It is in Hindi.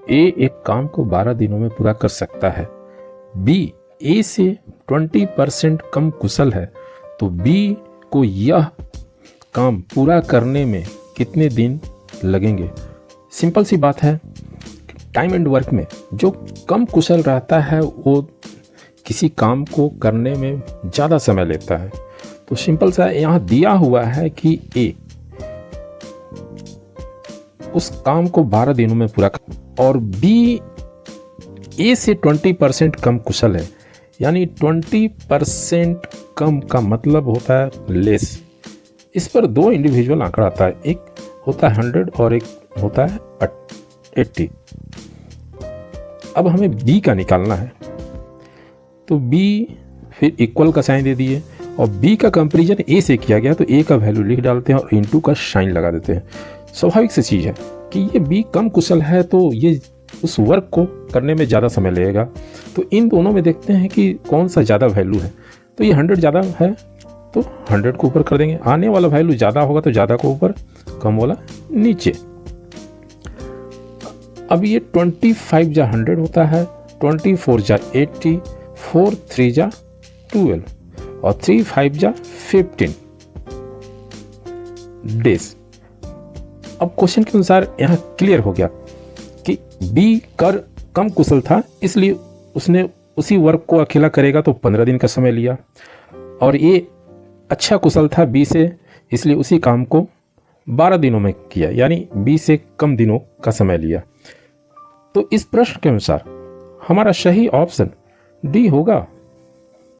ए एक काम को 12 दिनों में पूरा कर सकता है, बी ए से 20% कम कुशल है, तो बी को यह काम पूरा करने में कितने दिन लगेंगे। सिंपल सी बात है, टाइम एंड वर्क में जो कम कुशल रहता है वो किसी काम को करने में ज़्यादा समय लेता है। तो सिंपल सा यहाँ दिया हुआ है कि ए उस काम को 12 दिनों में पूरा कर, और बी ए से 20% कम कुशल है, यानी 20% कम का मतलब होता है लेस। इस पर दो इंडिविजुअल आंकड़ा आता है, एक होता है 100 और एक होता है 80। अब हमें बी का निकालना है, तो बी फिर इक्वल का साइन दे दिए और बी का कंपेरिजन ए से किया गया तो ए का वैल्यू लिख डालते हैं और इनटू का साइन लगा देते हैं। स्वाभाविक सी चीज़ है कि ये बी कम कुशल है तो ये उस वर्क को करने में ज़्यादा समय लगेगा। तो इन दोनों में देखते हैं कि कौन सा ज़्यादा वैल्यू है। तो ये 100 ज़्यादा है तो 100 को ऊपर कर देंगे, आने वाला वैल्यू ज़्यादा होगा तो ज़्यादा को ऊपर, कम वाला नीचे। अब ये 25 जा 100 होता है, 24 जा 80, 4 3 जा 12 और 3 5 जा 15 डेज। अब क्वेश्चन के अनुसार यहाँ क्लियर हो गया कि बी कर कम कुशल था, इसलिए उसने उसी वर्क को अकेला करेगा तो 15 दिन का समय लिया, और ये अच्छा कुशल था बी से, इसलिए उसी काम को 12 दिनों में किया, यानी बी से कम दिनों का समय लिया। तो इस प्रश्न के अनुसार हमारा सही ऑप्शन डी होगा।